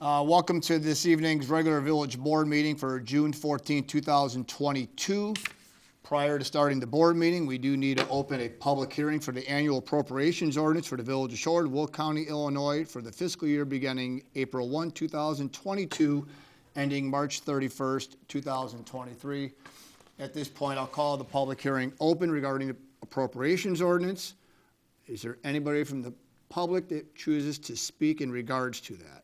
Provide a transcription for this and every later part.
Welcome to this evening's regular village board meeting for June 14, 2022. Prior to starting the board meeting, we do need to open a public hearing for the annual appropriations ordinance for the village of Shorewood, Will County, Illinois for the fiscal year beginning April 1, 2022, ending March 31st, 2023. At this point, I'll call the public hearing open regarding the appropriations ordinance. Is there anybody from the public that chooses to speak in regards to that?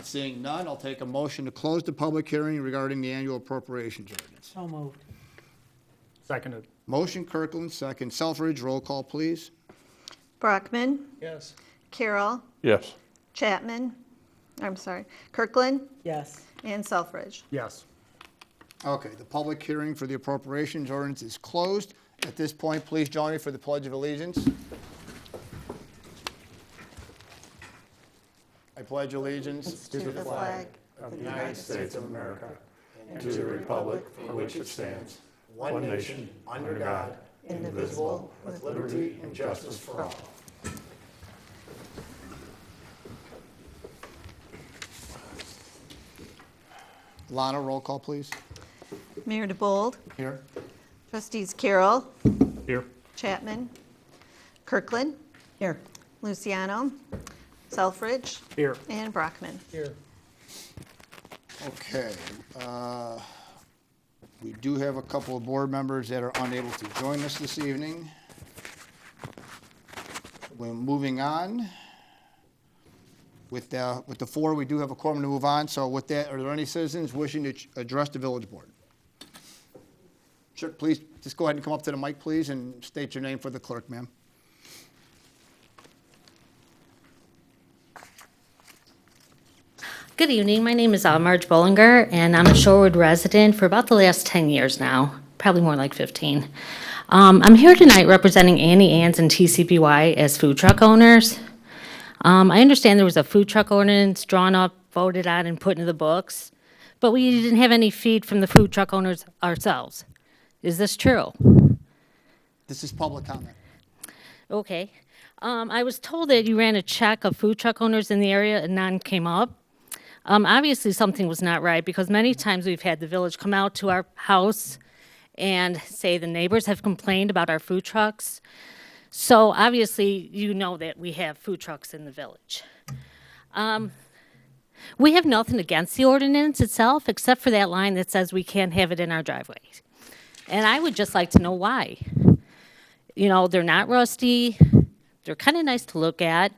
Seeing none, I'll take a motion to close the public hearing regarding the annual appropriations ordinance. So moved. Seconded. Motion Kirkland, second Selfridge. Roll call, please. Brockman, Yes. Carroll, Yes. Kirkland, Yes. and Selfridge. Yes. Okay, the public hearing for the appropriations ordinance is closed. At this point, please join me for the Pledge of Allegiance. I pledge allegiance To the flag of the United States of America and to the republic for which it stands, one nation, under God, indivisible, with liberty and justice for all. Lana, roll call, please. Mayor DeBold, Here. trustees Carroll, Here. Chapman, Kirkland, Here. Luciano, Selfridge, Here. and Brockman. Here. Okay. We do have a couple of board members that are unable to join us this evening. We're moving on. With the four, we do have a quorum to move on. So with that, are there any citizens wishing to address the village board? Sure, please, just go ahead and come up to the mic, please, and state your name for the clerk, ma'am. Good evening. My name is Marge Bollinger, and I'm a Shorewood resident for about the last 10 years now, probably more like 15. I'm here tonight representing Annie Ann's and TCBY as food truck owners. I understand there was a food truck ordinance drawn up, voted on, and put into the books, but we didn't have any feed from the food truck owners ourselves. Is this true? This is public comment. Okay. I was told that you ran a check of food truck owners in the area and none came up. Obviously, something was not right because many times we've had the village come out to our house and say the neighbors have complained about our food trucks. So obviously, you know that we have food trucks in the village. We have nothing against the ordinance itself except for that line that says we can't have it in our driveways. And I would just like to know why. You know, they're not rusty, they're kind of nice to look at,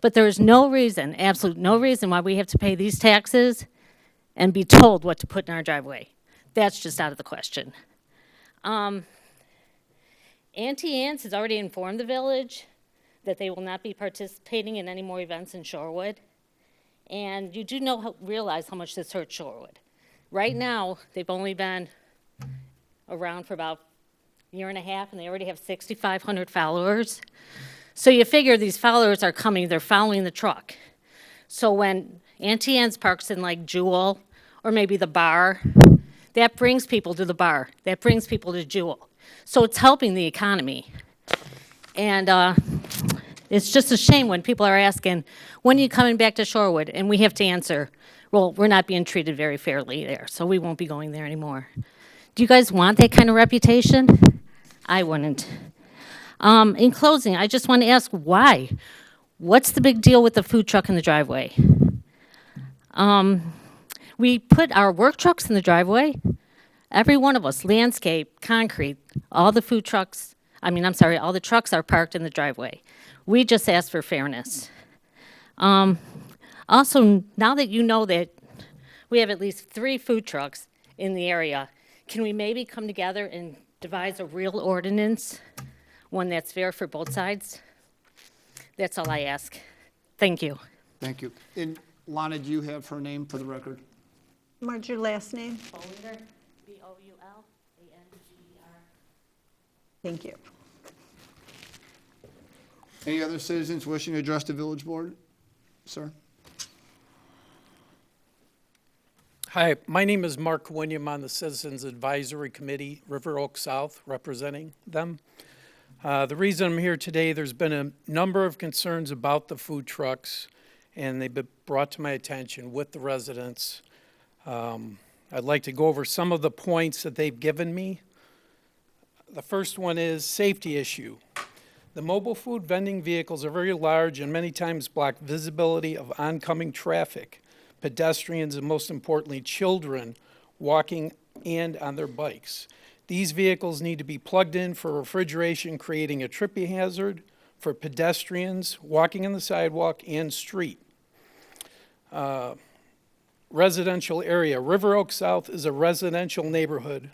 but there's no reason, absolute no reason why we have to pay these taxes and be told what to put in our driveway. That's just out of the question. Auntie Ann's has already informed the village that they will not be participating in any more events in Shorewood. And you do realize how much this hurts Shorewood. Right now, they've only been around for about a year and a half, and they already have 6,500 followers. So you figure these followers are coming, they're following the truck. So when Auntie Ann's parks in like Jewel, or maybe the bar, that brings people to the bar. That brings people to Jewel. So it's helping the economy. And it's just a shame when people are asking, when are you coming back to Shorewood? And we have to answer, well, we're not being treated very fairly there, so we won't be going there anymore. Do you guys want that kind of reputation? I wouldn't. In closing, I just want to ask why? What's the big deal with the food truck in the driveway? We put our work trucks in the driveway. Every one of us, landscape, concrete, all the trucks are parked in the driveway. We just ask for fairness. Also, now that you know that we have at least 3 food trucks in the area, can we maybe come together and devise a real ordinance, one that's fair for both sides? That's all I ask. Thank you. Thank you. And Lana, do you have her name for the record? Marge, your last name? Bollinger, B-O-U-L-A-N-G-E-R. Thank you. Any other citizens wishing to address the village board? Sir? Hi, my name is Mark William on the Citizens Advisory Committee, River Oak South, representing them. The reason I'm here today, there's been a number of concerns about the food trucks, and they've been brought to my attention with the residents. I'd like to go over some of the points that they've given me. The first one is safety issue. The mobile food vending vehicles are very large and many times block visibility of oncoming traffic, pedestrians, and most importantly, children walking and on their bikes. These vehicles need to be plugged in for refrigeration, creating a tripping hazard for pedestrians walking on the sidewalk and street. Residential area. River Oak South is a residential neighborhood,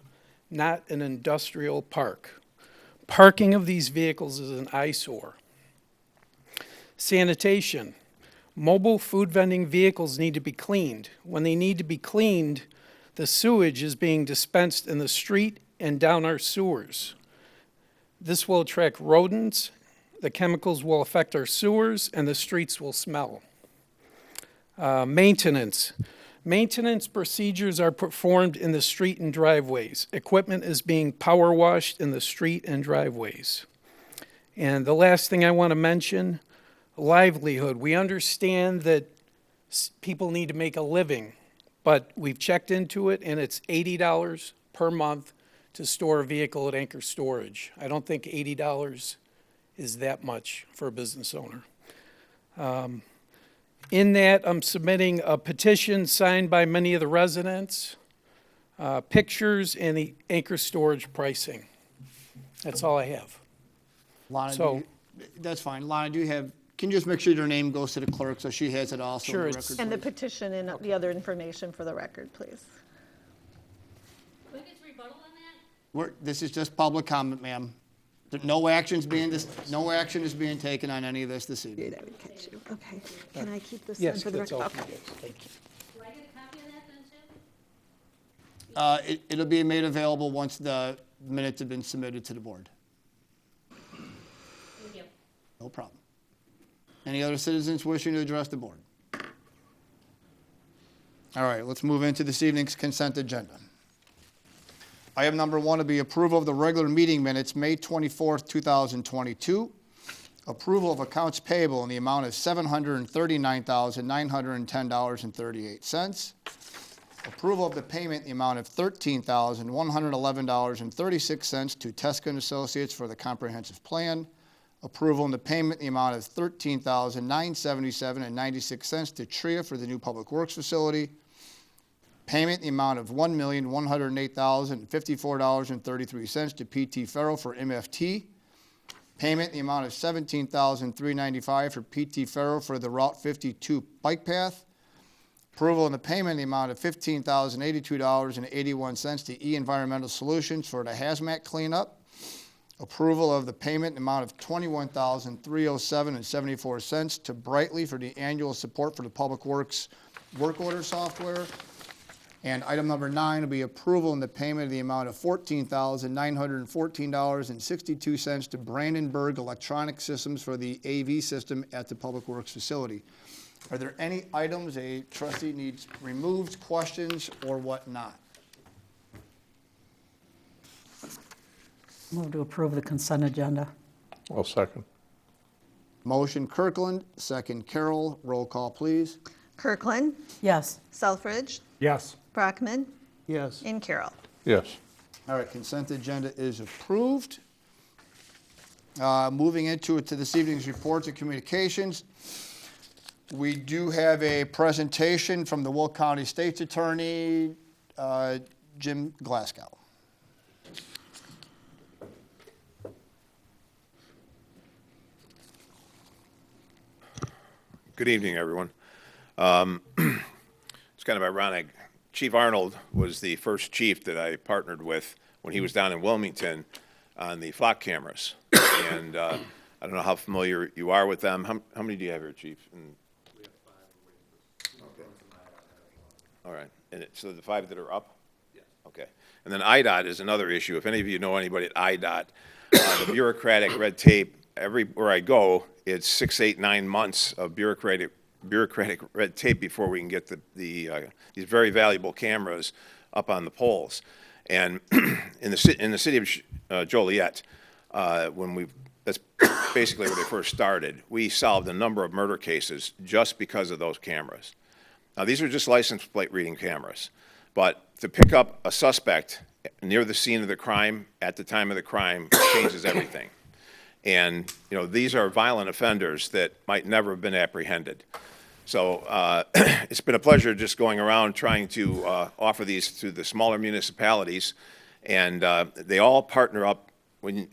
not an industrial park. Parking of these vehicles is an eyesore. Sanitation. Mobile food vending vehicles need to be cleaned. When they need to be cleaned, the sewage is being dispensed in the street and down our sewers. This will attract rodents, the chemicals will affect our sewers, and the streets will smell. Maintenance. Maintenance procedures are performed in the street and driveways. Equipment is being power washed in the street and driveways. And the last thing I want to mention, livelihood. We understand that people need to make a living, but we've checked into it and it's $80 per month to store a vehicle at Anchor Storage. I don't think $80 is that much for a business owner. In that, I'm submitting a petition signed by many of the residents, pictures, and the Anchor Storage pricing. That's all I have. Lana, So- that's fine. Lana, can you just make sure your name goes to the clerk so she has it also Sure, in the it's- record? And the please? petition and the other information for the record, please. Who gets rebuttal on that? This is just public comment, ma'am. No action is being taken on any of this evening. I would catch you. Okay. Can I keep this Yes, for the that's record? all. Okay. Thank you. Do I get a copy of that then too? It'll be made available once the minutes have been submitted to the board. Thank you. No problem. Any other citizens wishing to address the board? All right, let's move into this evening's consent agenda. Item number 1 will be approval of the regular meeting minutes, May 24th, 2022. Approval of accounts payable in the amount of $739,910.38. Approval of the payment in the amount of $13,111.36 to Teska and Associates for the comprehensive plan. Approval in the payment in the amount of $13,977.96 to TRIA for the new public works facility. Payment in the amount of $1,108,054.33 to PT Ferro for MFT. Payment in the amount of $17,395 for PT Ferro for the Route 52 bike path. Approval in the payment in the amount of $15,082.81 to E Environmental Solutions for the hazmat cleanup. Approval of the payment in the amount of $21,307.74 to Brightly for the annual support for the Public Works work order software. And item number 9 will be approval in the payment of the amount of $14,914.62 to Brandenburg Electronic Systems for the AV system at the Public Works facility. Are there any items a trustee needs removed, questions, or whatnot? Move to approve the consent agenda. I'll second. Motion Kirkland, second Carroll. Roll call, please. Kirkland, Yes. Selfridge, Yes. Brockman, Yes. and Carroll. Yes. All right, consent agenda is approved. Moving into this evening's reports and communications. We do have a presentation from the Will County State's Attorney, Jim Glasgow. Good evening, everyone. It's kind of ironic. Chief Arnold was the first chief that I partnered with when he was down in Wilmington on the flock cameras. And I don't know how familiar you are with them. How many do you have here, Chief? We have 5. Okay. All right. And so the 5 that are up? Yes. Okay. And then IDOT is another issue. If any of you know anybody at IDOT, the bureaucratic red tape, everywhere I go, it's 6, 8, 9 months of bureaucratic red tape before we can get these very valuable cameras up on the poles. And in the city of Joliet, that's basically where they first started. We solved a number of murder cases just because of those cameras. Now, these are just license plate reading cameras, but to pick up a suspect near the scene of the crime at the time of the crime changes everything. And, you know, these are violent offenders that might never have been apprehended. So it's been a pleasure just going around trying to offer these to the smaller municipalities, and they all partner up. When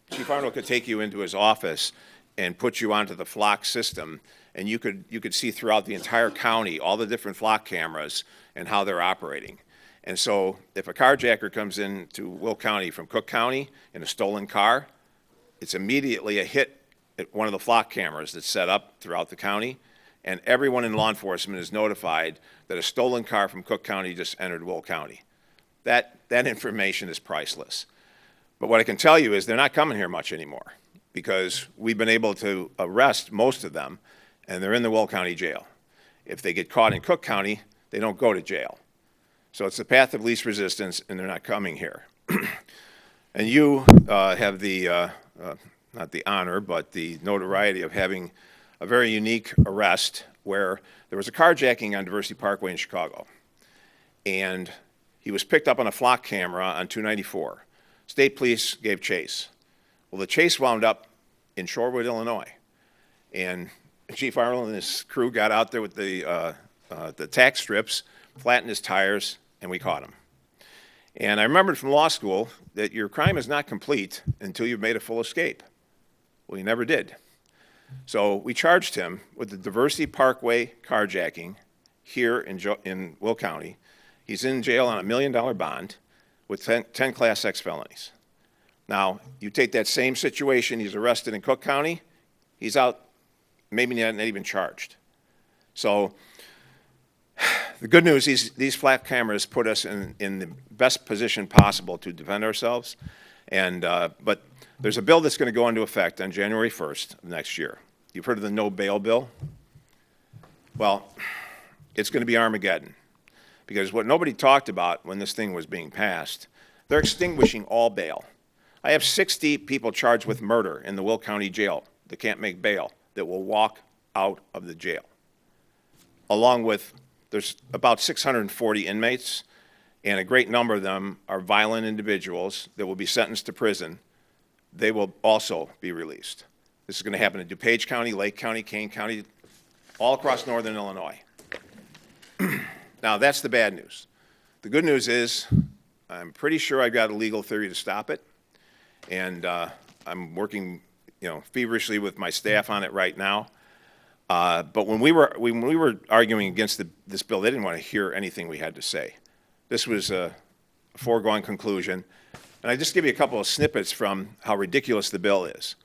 Chief Arnold could take you into his office and put you onto the flock system, and you could see throughout the entire county all the different flock cameras and how they're operating. And so if a carjacker comes into Will County from Cook County in a stolen car, it's immediately a hit at one of the flock cameras that's set up throughout the county, and everyone in law enforcement is notified that a stolen car from Cook County just entered Will County. That information is priceless. But what I can tell you is they're not coming here much anymore, because we've been able to arrest most of them, and they're in the Will County jail. If they get caught in Cook County, they don't go to jail. So it's the path of least resistance, and they're not coming here. And you have the, not the honor, but the notoriety of having a very unique arrest where there was a carjacking on Diversity Parkway in Chicago. And he was picked up on a flock camera on 294. State police gave chase. Well, the chase wound up in Shorewood, Illinois. And Chief Arnold and his crew got out there with the tack strips, flattened his tires, and we caught him. And I remembered from law school that your crime is not complete until you've made a full escape. Well, he never did. So we charged him with the Diversity Parkway carjacking here in Will County. He's in jail on $1 million bond with 10 Class X felonies. Now, you take that same situation, he's arrested in Cook County, he's out, maybe not even charged. So the good news is these flat cameras put us in the best position possible to defend ourselves. And but there's a bill that's going to go into effect on January 1st of next year. You've heard of the no bail bill? Well, it's going to be Armageddon, because what nobody talked about when this thing was being passed, they're extinguishing all bail. I have 60 people charged with murder in the Will County Jail that can't make bail, that will walk out of the jail. Along with, there's about 640 inmates, and a great number of them are violent individuals that will be sentenced to prison. They will also be released. This is going to happen in DuPage County, Lake County, Kane County, all across northern Illinois. Now, that's the bad news. The good news is I'm pretty sure I've got a legal theory to stop it, and I'm working, feverishly with my staff on it right now. But when we were arguing against this bill, they didn't want to hear anything we had to say. This was a foregone conclusion. And I just give you a couple of snippets from how ridiculous the bill is.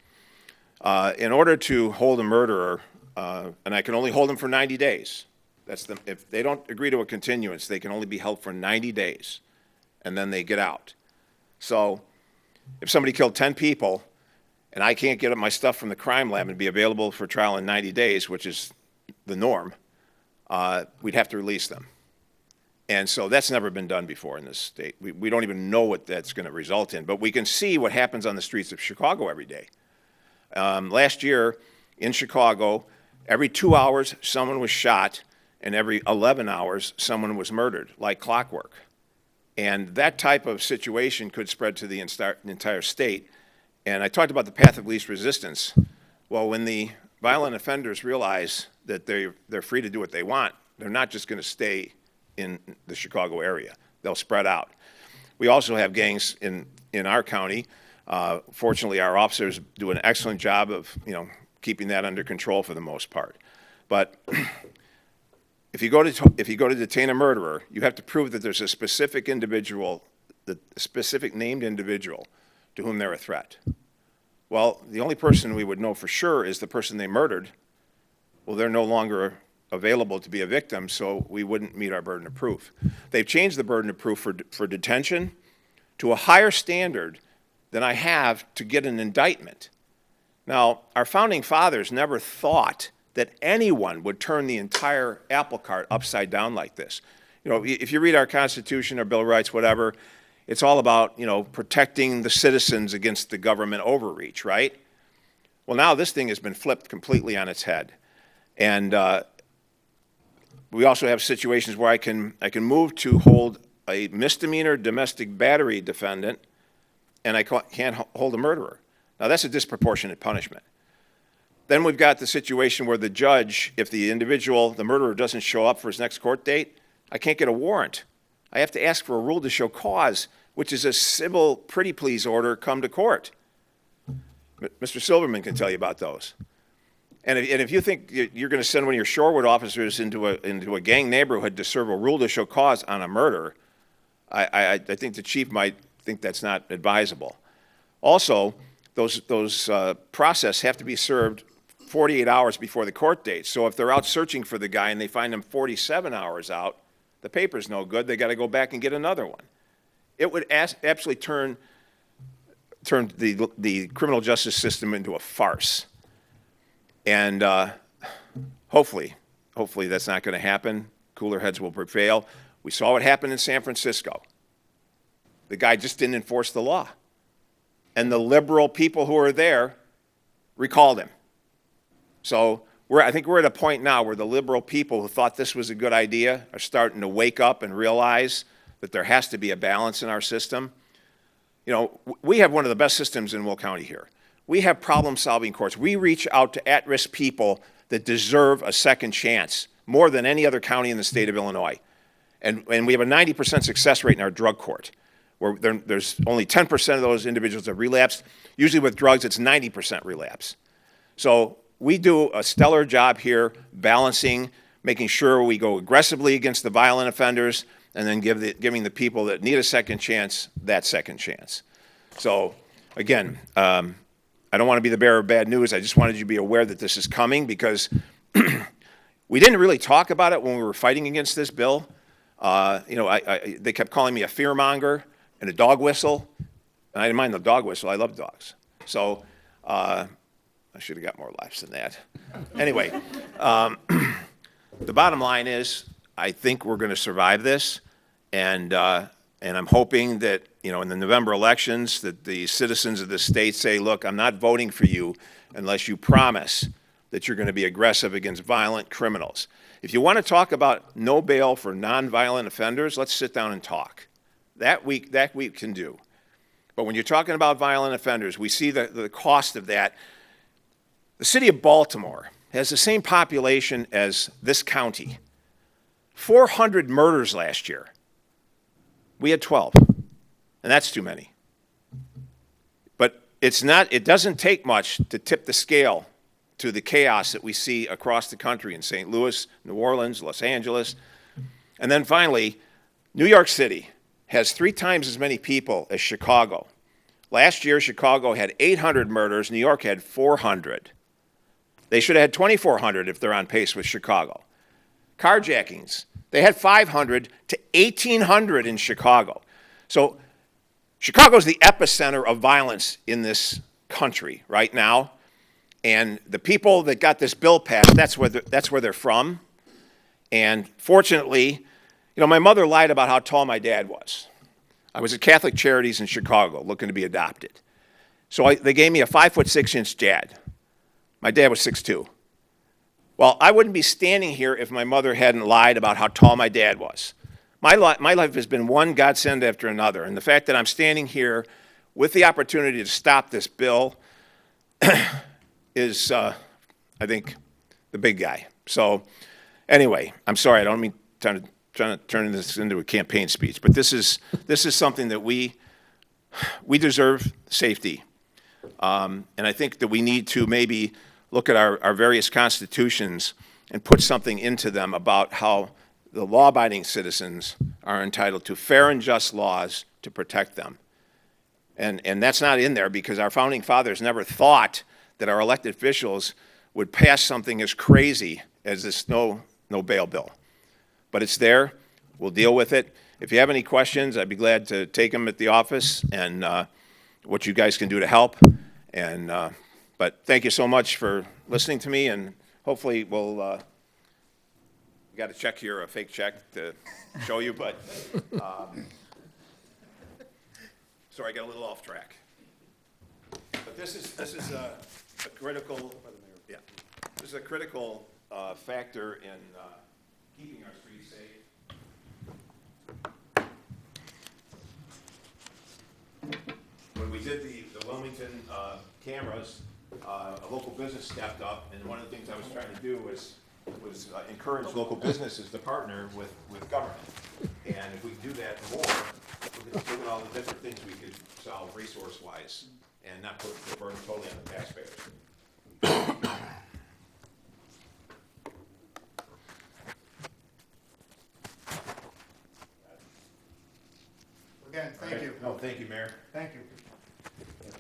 In order to hold a murderer, and I can only hold them for 90 days. If they don't agree to a continuance, they can only be held for 90 days, and then they get out. So if somebody killed 10 people, and I can't get my stuff from the crime lab and be available for trial in 90 days, which is the norm, we'd have to release them. And so that's never been done before in this state. We don't even know what that's going to result in, but we can see what happens on the streets of Chicago every day. Last year in Chicago, every 2 hours someone was shot, and every 11 hours someone was murdered, like clockwork. And that type of situation could spread to the entire state. And I talked about the path of least resistance. Well, when the violent offenders realize that they're free to do what they want, they're not just going to stay in the Chicago area. They'll spread out. We also have gangs in our county. Fortunately, our officers do an excellent job of keeping that under control for the most part. But if you go to detain a murderer, you have to prove that there's a specific individual, the specific named individual, to whom they're a threat. Well, the only person we would know for sure is the person they murdered. Well, they're no longer available to be a victim, so we wouldn't meet our burden of proof. They've changed the burden of proof for detention to a higher standard than I have to get an indictment. Now, our founding fathers never thought that anyone would turn the entire apple cart upside down like this. If you read our Constitution, our Bill of Rights, whatever, it's all about, protecting the citizens against the government overreach, right? Well, now this thing has been flipped completely on its head. And we also have situations where I can move to hold a misdemeanor domestic battery defendant, and I can't hold a murderer. Now, that's a disproportionate punishment. Then we've got the situation where the judge, if the murderer doesn't show up for his next court date, I can't get a warrant. I have to ask for a rule to show cause, which is a civil pretty please order, come to court. Mr. Silverman can tell you about those. And if you think you're going to send one of your Shorewood officers into a gang neighborhood to serve a rule to show cause on a murder, I think the chief might think that's not advisable. Also, those process have to be served 48 hours before the court date. So if they're out searching for the guy and they find him 47 hours out, the paper's no good. They got to go back and get another one. It would absolutely turn the criminal justice system into a farce. And hopefully that's not going to happen. Cooler heads will prevail. We saw what happened in San Francisco. The guy just didn't enforce the law. And the liberal people who were there recalled him. So I think we're at a point now where the liberal people who thought this was a good idea are starting to wake up and realize that there has to be a balance in our system. We have one of the best systems in Will County here. We have problem-solving courts. We reach out to at-risk people that deserve a second chance more than any other county in the state of Illinois. And we have a 90% success rate in our drug court, where there's only 10% of those individuals that relapsed. Usually with drugs, it's 90% relapse. So we do a stellar job here balancing, making sure we go aggressively against the violent offenders, and then giving the people that need a second chance that second chance. So, again, I don't want to be the bearer of bad news. I just wanted you to be aware that this is coming because we didn't really talk about it when we were fighting against this bill. They kept calling me a fearmonger and a dog whistle, and I didn't mind the dog whistle. I love dogs. So I should have got more laughs than that. Anyway, the bottom line is I think we're going to survive this, and I'm hoping that, in the November elections that the citizens of the state say, look, I'm not voting for you unless you promise that you're going to be aggressive against violent criminals. If you want to talk about no bail for nonviolent offenders, let's sit down and talk. That we can do. But when you're talking about violent offenders, we see the cost of that. The city of Baltimore has the same population as this county. 400 murders last year. We had 12, and that's too many. But it doesn't take much to tip the scale to the chaos that we see across the country in St. Louis, New Orleans, Los Angeles. And then finally, New York City has 3 times as many people as Chicago. Last year, Chicago had 800 murders. New York had 400. They should have had 2,400 if they're on pace with Chicago. Carjackings, they had 500 to 1,800 in Chicago. So Chicago's the epicenter of violence in this country right now. And the people that got this bill passed, that's where they're from. And fortunately, my mother lied about how tall my dad was. I was at Catholic Charities in Chicago looking to be adopted. So they gave me a 5'6" dad. My dad was 6'2". Well, I wouldn't be standing here if my mother hadn't lied about how tall my dad was. My life has been one godsend after another. And the fact that I'm standing here with the opportunity to stop this bill is, I think, the big guy. So anyway, I'm sorry, I don't mean trying to turn this into a campaign speech, but this is something that we deserve safety. And I think that we need to maybe look at our various constitutions and put something into them about how the law-abiding citizens are entitled to fair and just laws to protect them. And that's not in there because our founding fathers never thought that our elected officials would pass something as crazy as this no bail bill. But it's there. We'll deal with it. If you have any questions, I'd be glad to take them at the office and what you guys can do to help. And but thank you so much for listening to me, and hopefully we'll we got a check here, a fake check to show you, but Sorry, I got a little off track. But this is a critical, yeah, this is a critical factor in keeping our streets safe. When we did the Wilmington cameras, a local business stepped up, and one of the things I was trying to do was encourage local businesses to partner with government. And if we can do that more, look at all the different things we could solve resource-wise and not put the burden totally on the taxpayers. Again, thank you. No, thank you, Mayor. Thank you.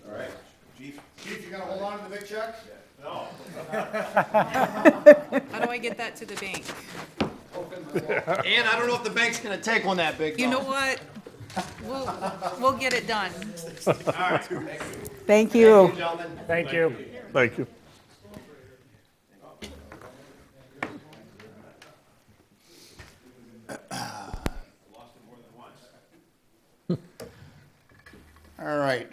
All right, Chief? Chief, you gonna hold on to the big check? No. How do I get that to the bank? And I don't know if the bank's gonna take one that big. You know what? We'll get it done. Thank you. Gentlemen. Thank you. Thank you. All right.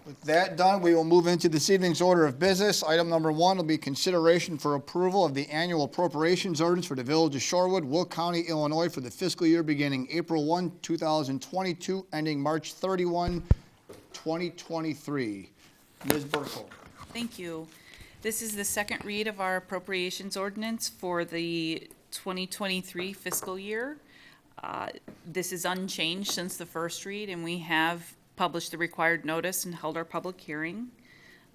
With that done, we will move into this evening's order of business. Item number 1 will be consideration for approval of the annual appropriations ordinance for the Village of Shorewood, Will County, Illinois, for the fiscal year beginning April 1, 2022, ending March 31, 2023. Ms. Burkle. Thank you. This is the second read of our appropriations ordinance for the 2023 fiscal year. This is unchanged since the first read, and we have published the required notice and held our public hearing.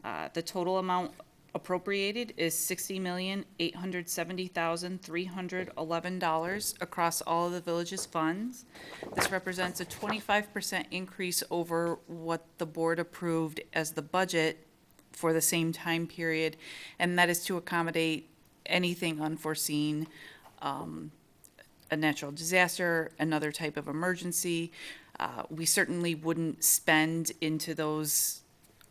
The total amount appropriated is $60,870,311 across all of the village's funds. This represents a 25% increase over what the board approved as the budget for the same time period, and that is to accommodate anything unforeseen, a natural disaster, another type of emergency. We certainly wouldn't spend into those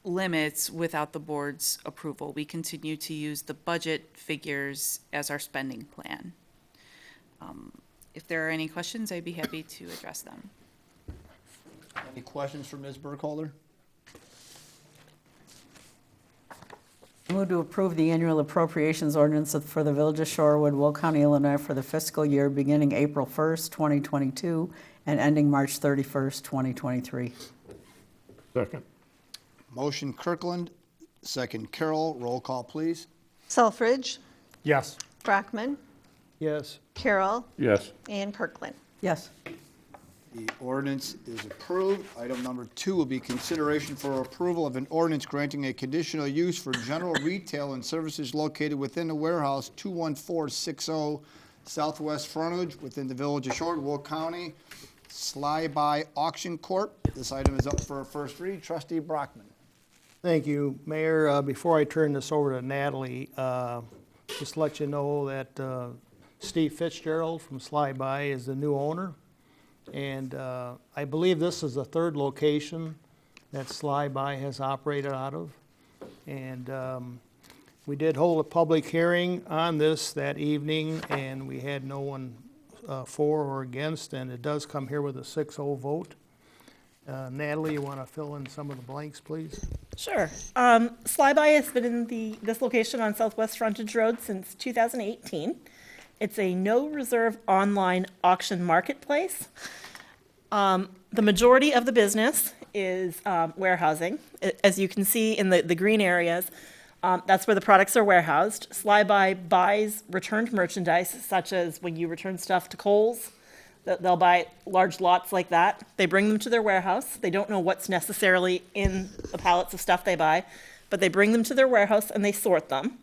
limits without the board's approval. We continue to use the budget figures as our spending plan. If there are any questions, I'd be happy to address them. Any questions for Ms. Burkholder? Move to approve the annual appropriations ordinance for the Village of Shorewood, Will County, Illinois, for the fiscal year beginning April 1st, 2022, and ending March 31st, 2023. Second. Motion Kirkland, second Carroll. Roll call, please. Selfridge, Yes. Brockman, Yes. Carroll, Yes. and Kirkland. Yes. The ordinance is approved. Item number 2 will be consideration for approval of an ordinance granting a conditional use for general retail and services located within the warehouse 21460 Southwest Frontage within the Village of Shorewood, Will County, Sly-By Auction Corp. This item is up for a first read. Trustee Brockman. Thank you, Mayor. Before I turn this over to Natalie, just to let you know that Steve Fitzgerald from Sly-By is the new owner. And I believe this is the third location that Sly-By has operated out of. And we did hold a public hearing on this that evening, and we had no one for or against, and it does come here with a 6-0 vote. Natalie, you want to fill in some of the blanks, please? Sure. Sly-By has been in this location on Southwest Frontage Road since 2018. It's a no-reserve online auction marketplace. The majority of the business is warehousing. As you can see in the green areas, that's where the products are warehoused. Sly-By buys returned merchandise, such as when you return stuff to Kohl's. They'll buy large lots like that. They bring them to their warehouse. They don't know what's necessarily in the pallets of stuff they buy, but they bring them to their warehouse and they sort them.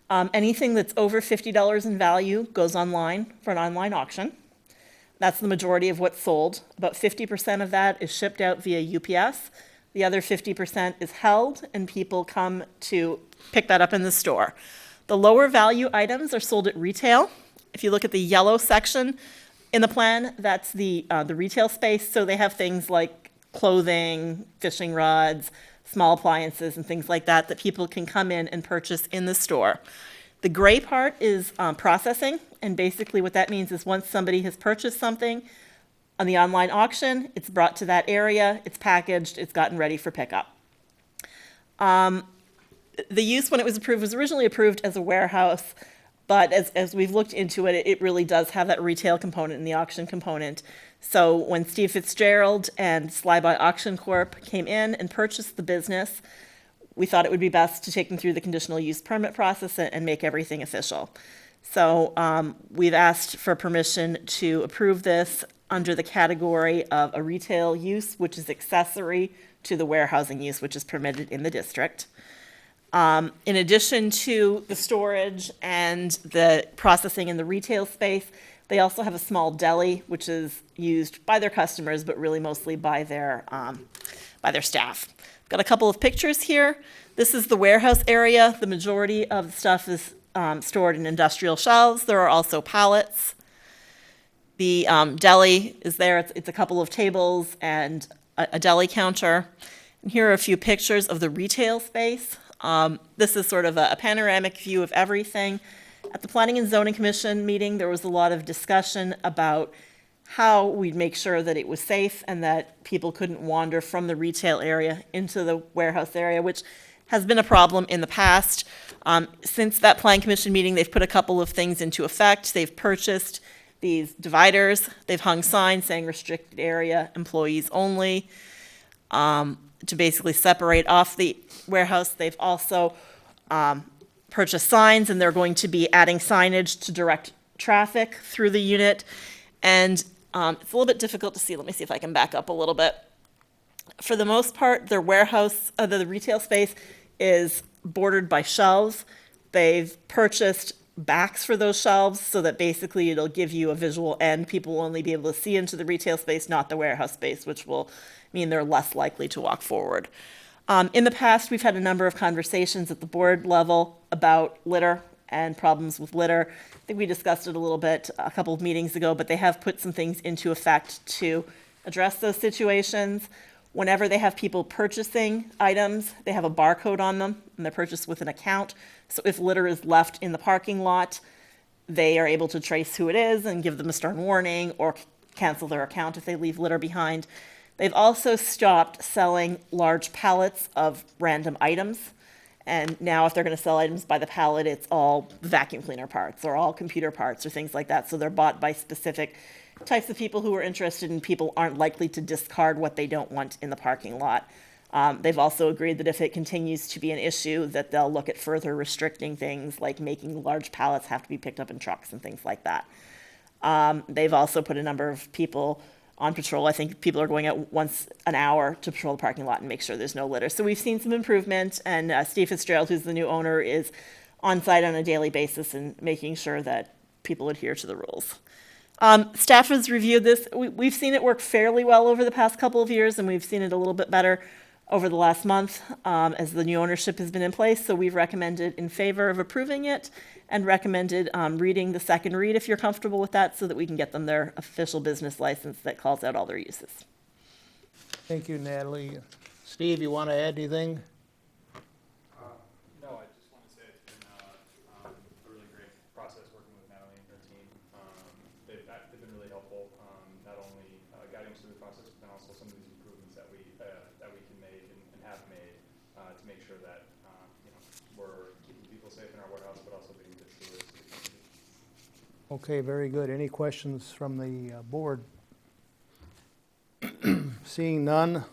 Anything that's over $50 in value goes online for an online auction. That's the majority of what's sold. About 50% of that is shipped out via UPS. The other 50% is held, and people come to pick that up in the store. The lower value items are sold at retail. If you look at the yellow section in the plan, that's the retail space. So they have things like clothing, fishing rods, small appliances, and things like that people can come in and purchase in the store. The gray part is processing, and basically what that means is once somebody has purchased something, On the online auction, it's brought to that area, it's packaged, it's gotten ready for pickup. The use, when it was approved, was originally approved as a warehouse, but as we've looked into it, it really does have that retail component and the auction component. So when Steve Fitzgerald and Slyby Auction Corp. came in and purchased the business, we thought it would be best to take them through the conditional use permit process and make everything official. So we've asked for permission to approve this under the category of a retail use, which is accessory to the warehousing use, which is permitted in the district. In addition to the storage and the processing in the retail space, they also have a small deli, which is used by their customers, but really mostly by their staff. Got a couple of pictures here. This is the warehouse area. The majority of the stuff is stored in industrial shelves. There are also pallets. The deli is there. It's a couple of tables and a deli counter. And here are a few pictures of the retail space. This is sort of a panoramic view of everything. At the Planning and Zoning Commission meeting, there was a lot of discussion about how we'd make sure that it was safe and that people couldn't wander from the retail area into the warehouse area, which has been a problem in the past. Since that Planning Commission meeting, they've put a couple of things into effect. They've purchased these dividers. They've hung signs saying restricted area, employees only, to basically separate off the warehouse. They've also purchased signs, and they're going to be adding signage to direct traffic through the unit. And it's a little bit difficult to see. Let me see if I can back up a little bit. For the most part, their warehouse, the retail space is bordered by shelves. They've purchased backs for those shelves so that basically it'll give you a visual end. People will only be able to see into the retail space, not the warehouse space, which will mean they're less likely to walk forward. In the past, we've had a number of conversations at the board level about litter and problems with litter. I think we discussed it a little bit a couple of meetings ago, but they have put some things into effect to address those situations. Whenever they have people purchasing items, they have a barcode on them, and they're purchased with an account. So if litter is left in the parking lot, they are able to trace who it is and give them a stern warning or cancel their account if they leave litter behind. They've also stopped selling large pallets of random items. And now if they're going to sell items by the pallet, it's all vacuum cleaner parts or all computer parts or things like that. So they're bought by specific types of people who are interested, and people aren't likely to discard what they don't want in the parking lot. They've also agreed that if it continues to be an issue, that they'll look at further restricting things like making large pallets have to be picked up in trucks and things like that. They've also put a number of people on patrol. I think people are going out once an hour to patrol the parking lot and make sure there's no litter. So we've seen some improvement, and Steve Fitzgerald, who's the new owner, is on site on a daily basis and making sure that people adhere to the rules. Staff has reviewed this. We've seen it work fairly well over the past couple of years, and we've seen it a little bit better over the last month as the new ownership has been in place. So we've recommended in favor of approving it and recommended reading the second read if you're comfortable with that, so that we can get them their official business license that calls out all their uses. Thank you, Natalie. Steve, you want to add anything? No, I just want to say it's been a really great process working with Natalie and her team. They've been really helpful, not only guiding us through the process, but then also some of these improvements that we can make and have made to make sure that we're keeping people safe in our warehouse, but also being good stewards to the community. Okay, very good. Any questions from the board? Seeing none,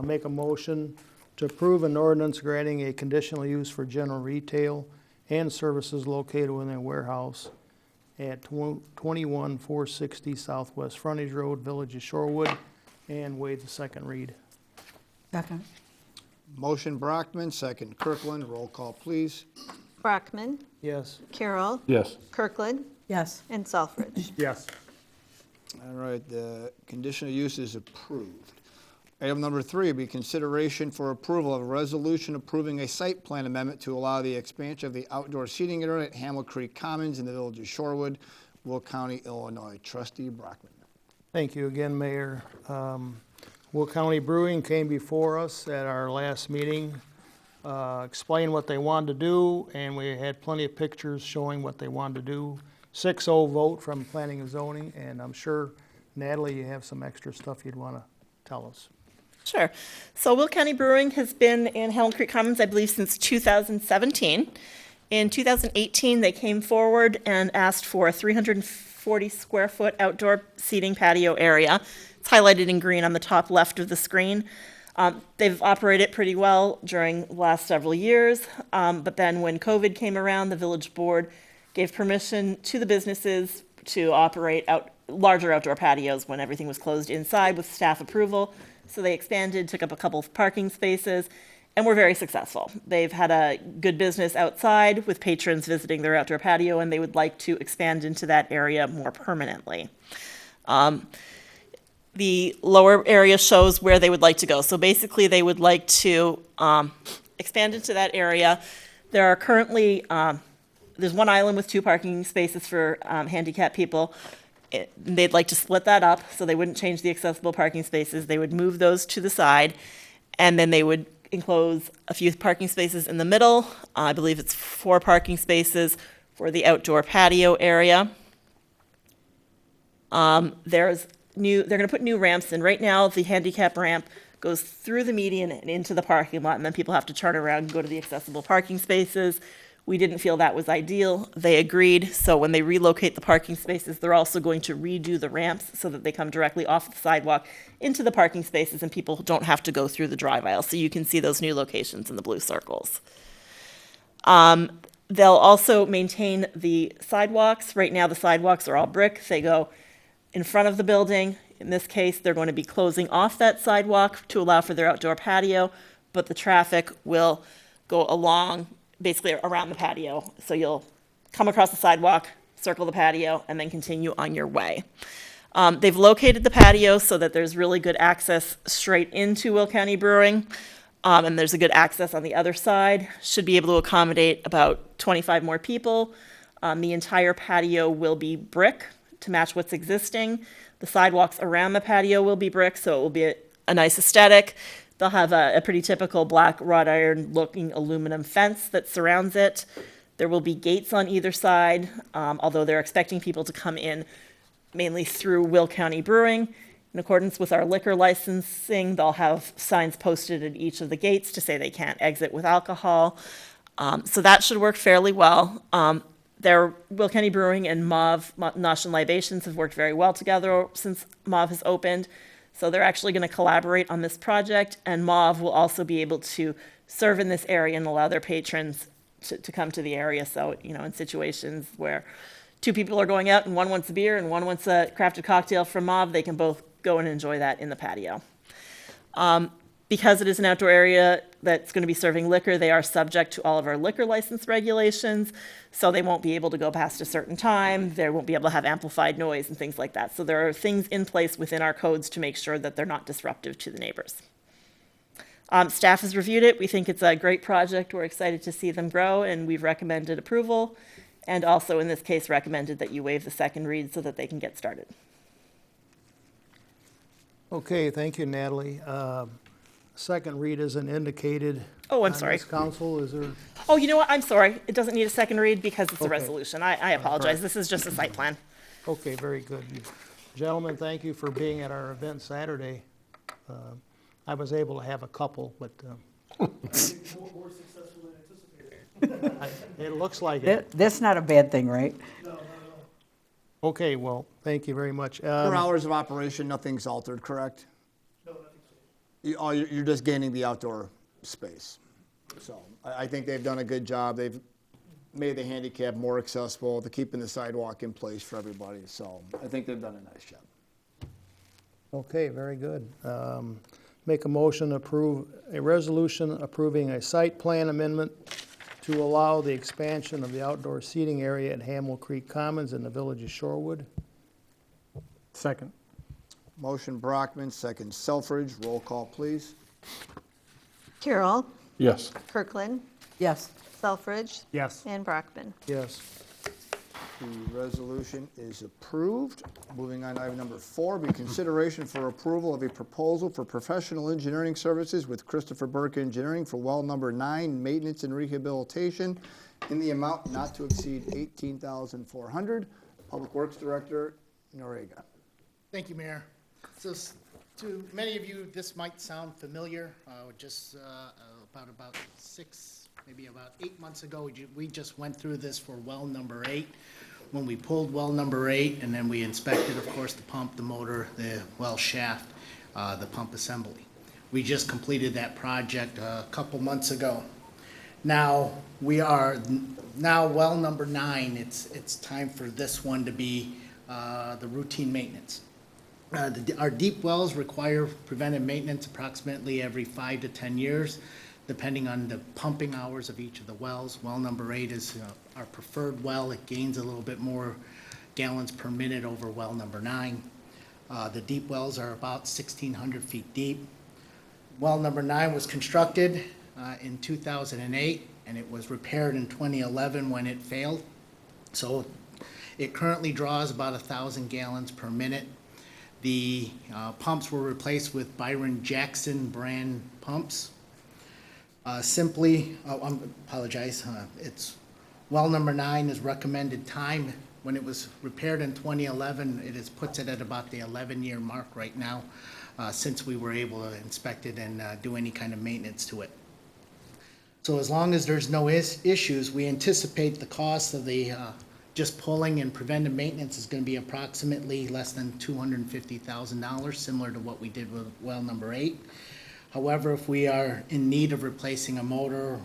make a motion to approve an ordinance granting a conditional use for general retail and services located within a warehouse at 21460 Southwest Frontage Road, Village of Shorewood, and waive the second read. Second. Motion Brockman, second Kirkland. Roll call, please. Brockman, Yes. Carroll, Yes. Kirkland, Yes. and Selfridge. Yes. All right, the conditional use is approved. Item number 3 will be consideration for approval of a resolution approving a site plan amendment to allow the expansion of the outdoor seating area at Hamlet Creek Commons in the Village of Shorewood, Will County, Illinois. Trustee Brockman. Thank you again, Mayor. Will County Brewing came before us at our last meeting, explained what they wanted to do, and we had plenty of pictures showing what they wanted to do. 6-0 vote from Planning and Zoning, and I'm sure Natalie, you have some extra stuff you'd want to tell us. Sure. So Will County Brewing has been in Hamilton Creek Commons, I believe, since 2017. In 2018, they came forward and asked for a 340 square foot outdoor seating patio area. It's highlighted in green on the top left of the screen. They've operated pretty well during the last several years, but then when COVID came around, the village board gave permission to the businesses to operate larger outdoor patios when everything was closed inside with staff approval. So they expanded, took up a couple of parking spaces, and were very successful. They've had a good business outside with patrons visiting their outdoor patio, and they would like to expand into that area more permanently. The lower area shows where they would like to go. So basically, they would like to expand into that area. There are currently, there's one island with 2 parking spaces for handicapped people. They'd like to split that up, so they wouldn't change the accessible parking spaces. They would move those to the side, and then they would enclose a few parking spaces in the middle. I believe it's 4 parking spaces for the outdoor patio area. They're going to put new ramps in. Right now, the handicap ramp goes through the median and into the parking lot, and then people have to turn around and go to the accessible parking spaces. We didn't feel that was ideal. They agreed, so when they relocate the parking spaces, they're also going to redo the ramps so that they come directly off the sidewalk into the parking spaces and people don't have to go through the drive aisle. So you can see those new locations in the blue circles. They'll also maintain the sidewalks. Right now, the sidewalks are all brick. They go in front of the building. In this case, they're going to be closing off that sidewalk to allow for their outdoor patio, but the traffic will go along, basically around the patio. So you'll come across the sidewalk, circle the patio, and then continue on your way. They've located the patio so that there's really good access straight into Will County Brewing, and there's a good access on the other side. Should be able to accommodate about 25 more people. The entire patio will be brick to match what's existing. The sidewalks around the patio will be brick, so it will be a nice aesthetic. They'll have a pretty typical black wrought iron looking aluminum fence that surrounds it. There will be gates on either side, although they're expecting people to come in mainly through Will County Brewing. In accordance with our liquor licensing, they'll have signs posted at each of the gates to say they can't exit with alcohol. So that should work fairly well. Will County Brewing and Mauve Nosh and Libations have worked very well together since Mauve has opened. So they're actually going to collaborate on this project, and Mauve will also be able to serve in this area and allow their patrons to come to the area. So, in situations where 2 people are going out and one wants a beer and one wants a crafted cocktail from Mauve, they can both go and enjoy that in the patio. Because it is an outdoor area that's going to be serving liquor, they are subject to all of our liquor license regulations, so they won't be able to go past a certain time. They won't be able to have amplified noise and things like that. So there are things in place within our codes to make sure that they're not disruptive to the neighbors. Staff has reviewed it. We think it's a great project. We're excited to see them grow, and we've recommended approval, and also in this case recommended that you waive the second read so that they can get started. Okay, thank you, Natalie. Second read isn't indicated. Oh, I'm on sorry. this council, is there? Oh, you know what? I'm sorry. It doesn't need a second read because it's a Okay. resolution. I apologize. This is just a site plan. Okay, very good. Gentlemen, thank you for being at our event Saturday. I was able to have a couple, but More successful than anticipated. it looks like it. That's not a bad thing, right? Okay, well, thank you very much. For hours of operation, nothing's altered, correct? No, nothing's You're just gaining the outdoor space. So I think they've done a good job. They've made the handicap more accessible, to keeping the sidewalk in place for everybody. So I think they've done a nice job. Okay, very good. Make a motion to approve a resolution approving a site plan amendment to allow the expansion of the outdoor seating area at Hamel Creek Commons in the village of Shorewood. Second. Motion Brockman, second Selfridge. Roll call, please. Carroll, Yes. Kirkland, Yes. Selfridge, Yes. and Brockman. Yes. The resolution is approved. Moving on to item number 4, be consideration for approval of a proposal for professional engineering services with Christopher Burke Engineering for well number 9, maintenance and rehabilitation, in the amount not to exceed $18,400. Public Works Director Noriega. Thank you, Mayor. So to many of you, this might sound familiar. Just about 6, maybe about 8 months ago, we just went through this for well number 8. When we pulled well number 8, and then we inspected, of course, the pump, the motor, the well shaft, the pump assembly. We just completed that project a couple months ago. Now, we are now well number 9. It's time for this one to be the routine maintenance. Our deep wells require preventive maintenance approximately every 5 to 10 years, depending on the pumping hours of each of the wells. Well number 8 is our preferred well. It gains a little bit more gallons per minute over well number 9. The deep wells are about 1,600 feet deep. Well number 9 was constructed in 2008, and it was repaired in 2011 when it failed. So it currently draws about 1,000 gallons per minute. The pumps were replaced with Byron Jackson brand pumps. I apologize, it's well number 9 is recommended time. When it was repaired in 2011, puts it at about the 11-year mark right now, since we were able to inspect it and do any kind of maintenance to it. So as long as there's no issues, we anticipate the cost of the just pulling and preventive maintenance is going to be approximately less than $250,000, similar to what we did with well number 8. However, if we are in need of replacing a motor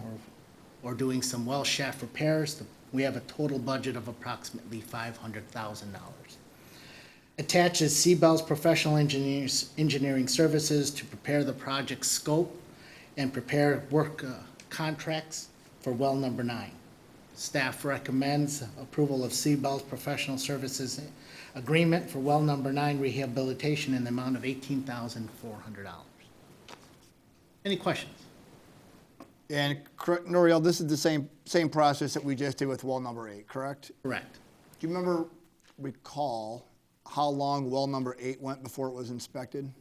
or doing some well shaft repairs, we have a total budget of approximately $500,000. Attached is Seabell's professional engineering services to prepare the project scope and prepare work contracts for well number 9. Staff recommends approval of Seabell's professional services agreement for well number 9 rehabilitation in the amount of $18,400. Any questions? And Noriel, this is the same process that we just did with well number 8, correct? Correct. Do you recall how long well number 8 went before it was inspected?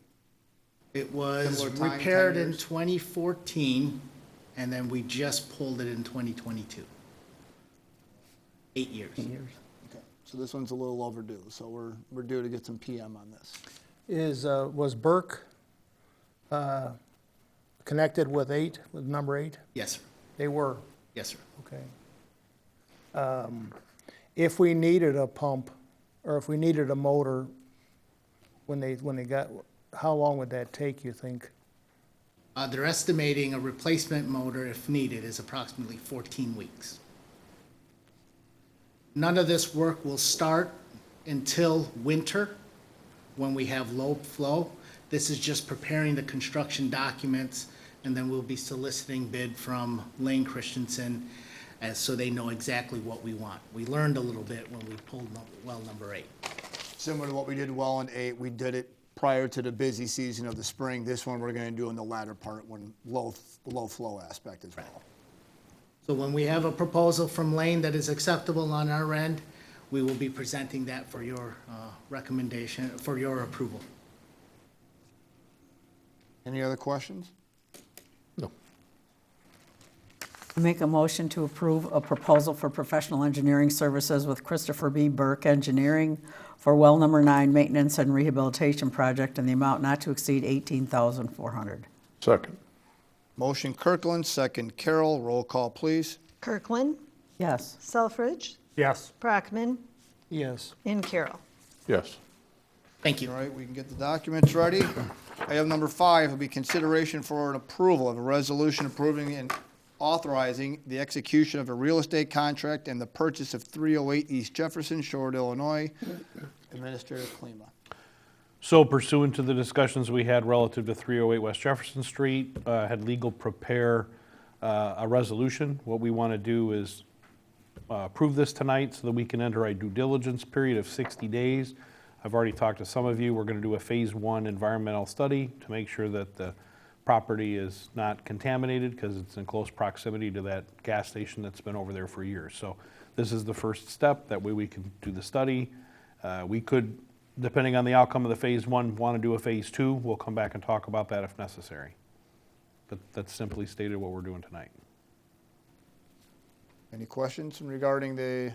It was Similar time, repaired 10 in years? 2014, and then we just pulled it in 2022. 8 years. Okay, so this one's a little overdue, so we're due to get some PM on this. Was Burke connected with number 8? Yes, sir. They were, Yes, sir. okay. If we needed a pump, or if we needed a motor, when they got, how long would that take, you think? They're estimating a replacement motor, if needed, is approximately 14 weeks. None of this work will start until winter, when we have low flow. This is just preparing the construction documents, and then we'll be soliciting bid from Lane Christensen, so they know exactly what we want. We learned a little bit when we pulled well number 8. Similar to what we did well in 8, we did it prior to the busy season of the spring. This one we're going to do in the latter part when low flow aspect as well. So when we have a proposal from Lane that is acceptable on our end, we will be presenting that for your recommendation, for your approval. Any other questions? I make a motion to approve a proposal for professional engineering services with Christopher B. Burke Engineering for well number 9 maintenance and rehabilitation project in the amount not to exceed $18,400. Second. Motion Kirkland, second Carroll. Roll call, please. Kirkland, Yes. Selfridge, Yes. Brockman, Yes. and Carroll. Yes. Thank you. All right, we can get the documents ready. Item number 5 will be consideration for an approval of a resolution approving and authorizing the execution of a real estate contract and the purchase of 308 East Jefferson, Shorewood, Illinois. Administrator Klima. So pursuant to the discussions we had relative to 308 West Jefferson Street, had legal prepare a resolution. What we want to do is approve this tonight so that we can enter a due diligence period of 60 days. I've already talked to some of you. We're going to do a phase 1 environmental study to make sure that the property is not contaminated because it's in close proximity to that gas station that's been over there for years. So this is the first step. That way we can do the study. We could, depending on the outcome of the phase 1, want to do a phase 2. We'll come back and talk about that if necessary. But that's simply stated what we're doing tonight. Any questions regarding the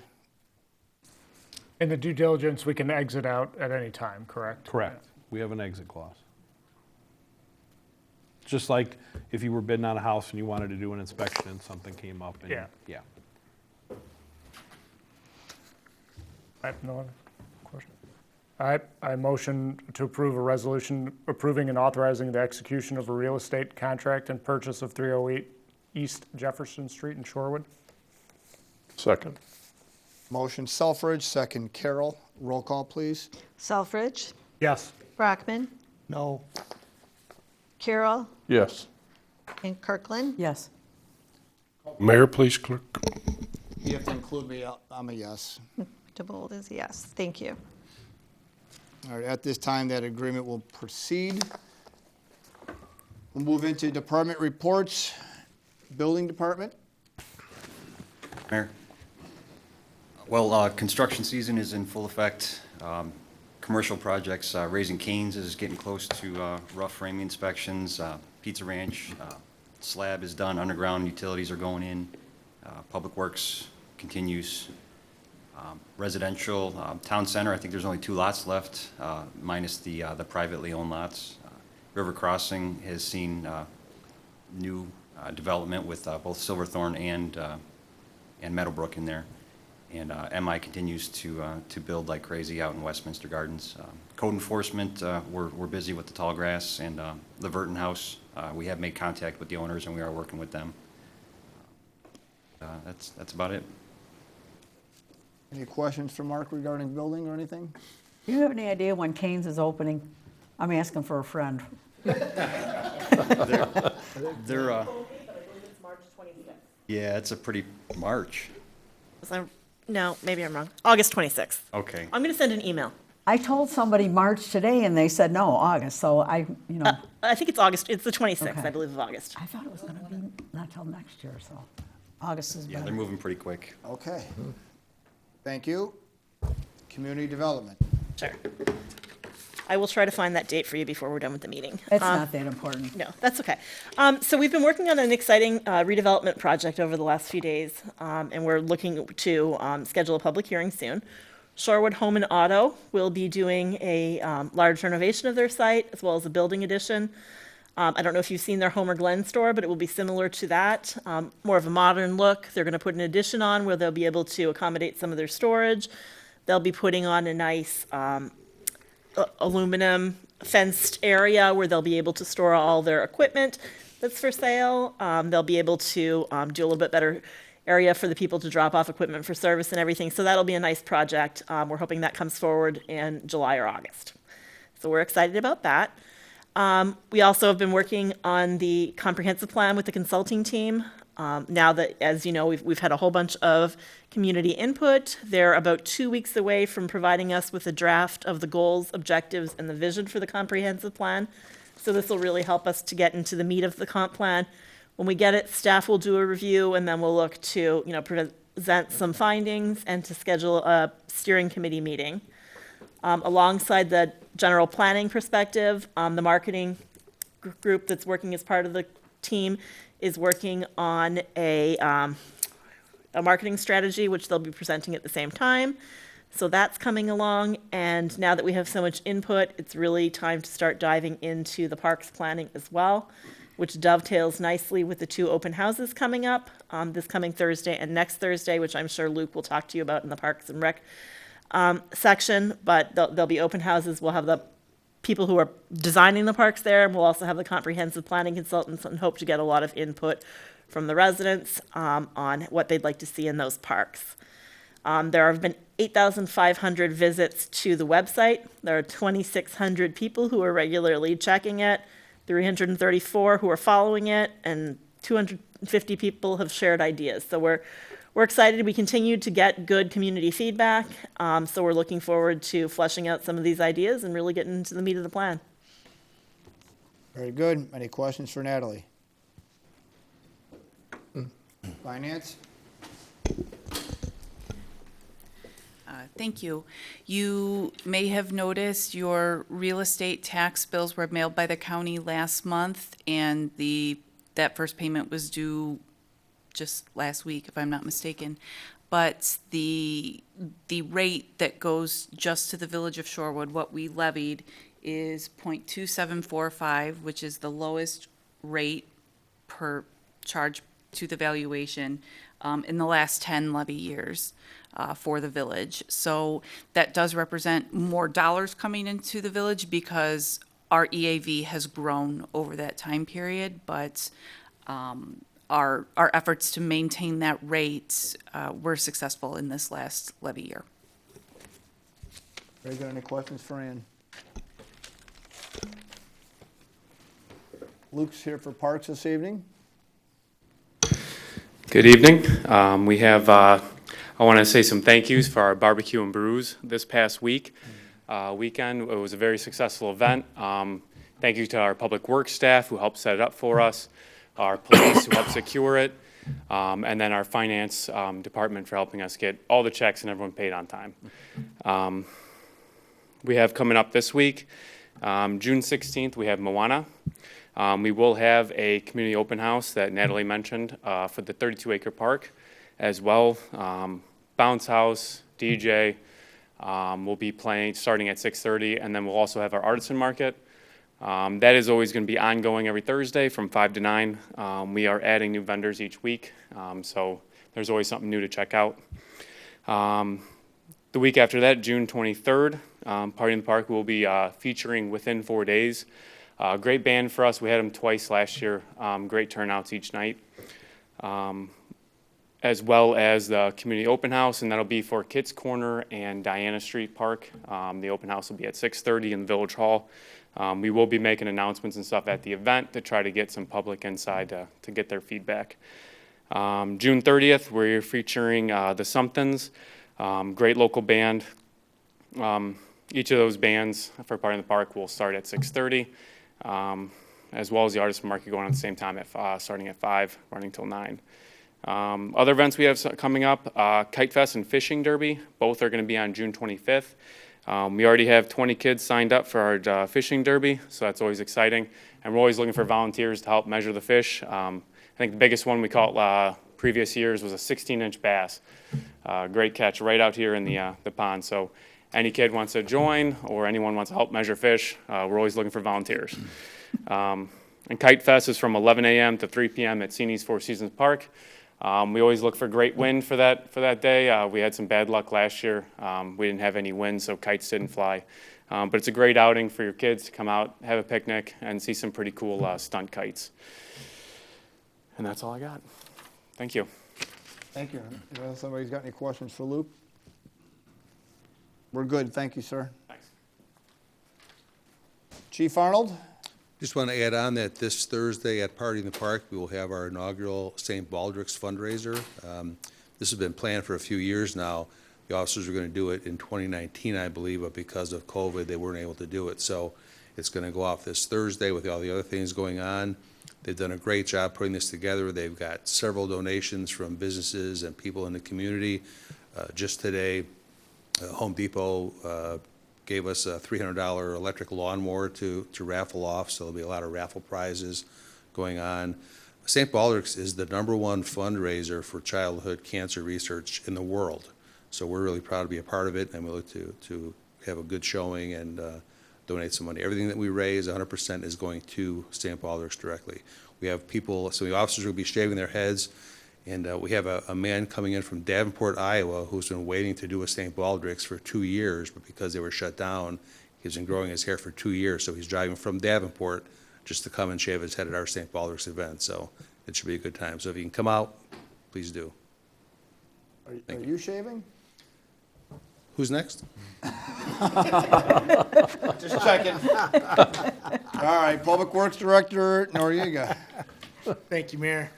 In the due diligence, we can exit out at any time, correct? Correct. We have an exit clause. Just like if you were bidding on a house and you wanted to do an inspection and something came up. And Yeah. Yeah. I have no other question. I motion to approve a resolution approving and authorizing the execution of a real estate contract and purchase of 308 East Jefferson Street in Shorewood. Second. Motion Selfridge, second Carroll. Roll call, please. Selfridge, Yes. Brockman, No. Carroll, Yes. and Kirkland. Yes. Mayor, please clerk. You have to include me, I'm a yes. DeBold is a yes. Thank you. All right, at this time, that agreement will proceed. We'll move into department reports. Building Department. Mayor. Well, construction season is in full effect. Commercial projects, Raising Cane's is getting close to rough framing inspections. Pizza Ranch, slab is done, underground utilities are going in. Public Works continues. Residential, Town Center, I think there's only 2 lots left, minus the privately owned lots. River Crossing has seen new development with both Silverthorne and Meadowbrook in there. And MI continues to build like crazy out in Westminster Gardens. Code enforcement, we're busy with the tall grass and the Verton House. We have made contact with the owners and we are working with them. That's about it. Any questions for Mark regarding building or anything? Do you have any idea when Cane's is opening? I'm asking for a friend. They're yeah, it's a pretty March. No, maybe I'm wrong. August 26th. Okay. I'm going to send an email. I told somebody March today, and they said no, August, so I I think it's August. It's the 26th, Okay. I believe, of August. I thought it was going to be not till next year, so August is Yeah, they're better. moving pretty quick. Okay. Thank you. Community Development. Sure. I will try to find that date for you before we're done with the meeting. It's not that important. No, that's okay. So we've been working on an exciting redevelopment project over the last few days, and we're looking to schedule a public hearing soon. Shorewood Home and Auto will be doing a large renovation of their site, as well as a building addition. I don't know if you've seen their Homer Glen store, but it will be similar to that, more of a modern look. They're going to put an addition on where they'll be able to accommodate some of their storage. They'll be putting on a nice aluminum fenced area where they'll be able to store all their equipment that's for sale. They'll be able to do a little bit better area for the people to drop off equipment for service and everything. So that'll be a nice project. We're hoping that comes forward in July or August. So we're excited about that. We also have been working on the comprehensive plan with the consulting team. Now that, as you know, we've had a whole bunch of community input. They're about 2 weeks away from providing us with a draft of the goals, objectives, and the vision for the comprehensive plan. So this will really help us to get into the meat of the comp plan. When we get it, staff will do a review, and then we'll look to, present some findings and to schedule a steering committee meeting. Alongside the general planning perspective, the marketing group that's working as part of the team is working on a marketing strategy, which they'll be presenting at the same time. So that's coming along, and now that we have so much input, it's really time to start diving into the parks planning as well, which dovetails nicely with the 2 open houses coming up this coming Thursday and next Thursday, which I'm sure Luke will talk to you about in the Parks and Rec section. But there'll be open houses. We'll have the people who are designing the parks there, and we'll also have the comprehensive planning consultants, and hope to get a lot of input from the residents on what they'd like to see in those parks. There have been 8,500 visits to the website. There are 2,600 people who are regularly checking it, 334 who are following it, and 250 people have shared ideas. So we're excited. We continue to get good community feedback. So we're looking forward to fleshing out some of these ideas and really getting into the meat of the plan. Very good. Any questions for Natalie? Finance? Thank you. You may have noticed your real estate tax bills were mailed by the county last month, and that first payment was due just last week, if I'm not mistaken. but the rate that goes just to the Village of Shorewood, what we levied, is .2745, which is the lowest rate per charge to the valuation in the last 10 levy years for the village. So that does represent more dollars coming into the village because our EAV has grown over that time period, but our efforts to maintain that rate were successful in this last levy year. Very good. Any questions for Ann? Luke's here for Parks this evening. Good evening. We have, I want to say some thank yous for our barbecue and brews this past weekend. It was a very successful event. Thank you to our public works staff who helped set it up for us, our police who helped secure it, and then our finance department for helping us get all the checks and everyone paid on time. We have coming up this week, June 16th, we have Moana. We will have a community open house that Natalie mentioned for the 32-acre park as well. Bounce house, DJ, we'll be playing starting at 6:30, and then we'll also have our artisan market. That is always going to be ongoing every Thursday from 5 to 9. We are adding new vendors each week, so there's always something new to check out. The week after that, June 23rd, Party in the Park will be featuring Within 4 Days. Great band for us. We had them twice last year. Great turnouts each night. As well as the community open house, and that'll be for Kids Corner and Diana Street Park. The open house will be at 6:30 in the Village Hall. We will be making announcements and stuff at the event to try to get some public inside to get their feedback. June 30th, we're featuring the Somethings, great local band. Each of those bands for Party in the Park will start at 6:30. As well as the artist market going on at the same time at starting at 5, running till 9. Other events we have coming up, Kite Fest and Fishing Derby, both are going to be on June 25th. We already have 20 kids signed up for our fishing derby, so that's always exciting. And we're always looking for volunteers to help measure the fish. I think the biggest one we caught previous years was a 16-inch bass. Great catch right out here in the pond. So any kid wants to join or anyone wants to help measure fish, we're always looking for volunteers. And Kite Fest is from 11 a.m. to 3 p.m. at Seni's Four Seasons Park. We always look for great wind for that day. We had some bad luck last year. We didn't have any wind, so kites didn't fly. But it's a great outing for your kids to come out, have a picnic, and see some pretty cool stunt kites. And that's all I got. Thank you. Thank you. If somebody's got any questions for Luke? We're good. Thank you, sir. Thanks. Chief Arnold? Just want to add on that this Thursday at Party in the Park, we will have our inaugural St. Baldrick's fundraiser. This has been planned for a few years now. The officers were going to do it in 2019, I believe, but because of COVID, they weren't able to do it. So it's going to go off this Thursday with all the other things going on. They've done a great job putting this together. They've got several donations from businesses and people in the community. Just today, Home Depot gave us a $300 electric lawnmower to raffle off, so there'll be a lot of raffle prizes going on. St. Baldrick's is the #1 fundraiser for childhood cancer research in the world. So we're really proud to be a part of it, and we look to have a good showing and donate some money. Everything that we raise, 100% is going to St. Baldrick's directly. We have people, so the officers will be shaving their heads, and we have a man coming in from Davenport, Iowa, who's been waiting to do a St. Baldrick's for 2 years, but because they were shut down, he's been growing his hair for 2 years. So he's driving from Davenport just to come and shave his head at our St. Baldrick's event. So it should be a good time. So if you can come out, please do. Are you shaving? Who's next? Just checking. All right, Public Works Director Noriega. Thank you, Mayor.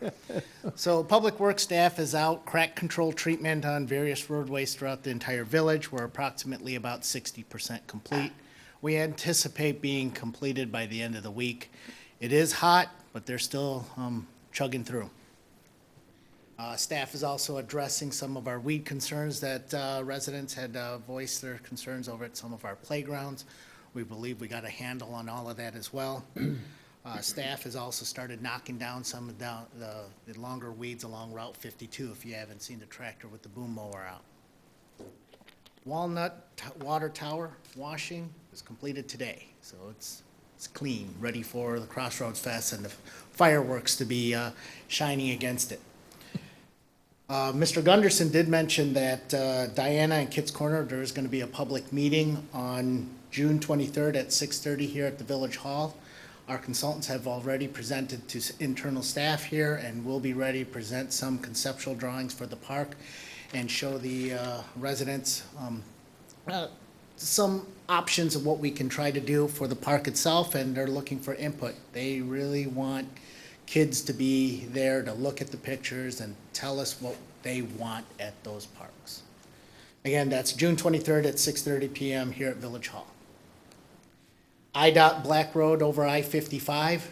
So Public Works staff is out crack control treatment on various roadways throughout the entire village. We're approximately about 60% complete. We anticipate being completed by the end of the week. It is hot, but they're still chugging through. Staff is also addressing some of our weed concerns that residents had voiced their concerns over at some of our playgrounds. We believe we got a handle on all of that as well. Staff has also started knocking down some of the longer weeds along Route 52, if you haven't seen the tractor with the boom mower out. Walnut Water Tower washing was completed today, so it's clean, ready for the Crossroads Fest and the fireworks to be shining against it. Mr. Gunderson did mention that Diana and Kids Corner, there is going to be a public meeting on June 23rd at 6:30 here at the Village Hall. Our consultants have already presented to internal staff here and will be ready to present some conceptual drawings for the park and show the residents some options of what we can try to do for the park itself, and they're looking for input. They really want kids to be there to look at the pictures and tell us what they want at those parks. Again, that's June 23rd at 6:30 p.m. here at Village Hall. IDOT Black Road over I-55.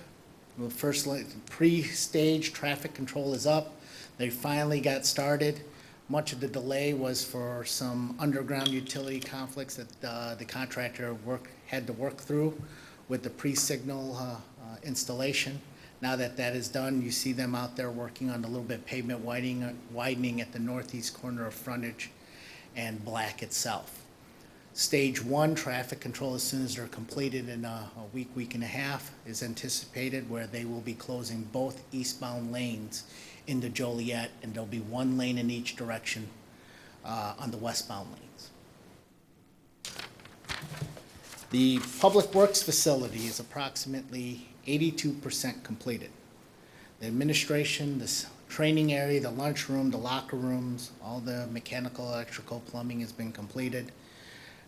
The first pre-stage traffic control is up. They finally got started. Much of the delay was for some underground utility conflicts that the contractor had to work through with the pre-signal installation. Now that that is done, you see them out there working on a little bit of pavement widening at the northeast corner of frontage and Black itself. Stage 1 traffic control, as soon as they're completed in a week and a half, is anticipated, where they will be closing both eastbound lanes into Joliet, and there'll be one lane in each direction on the westbound lanes. The Public Works facility is approximately 82% completed. The administration, the training area, the lunchroom, the locker rooms, all the mechanical, electrical, plumbing has been completed.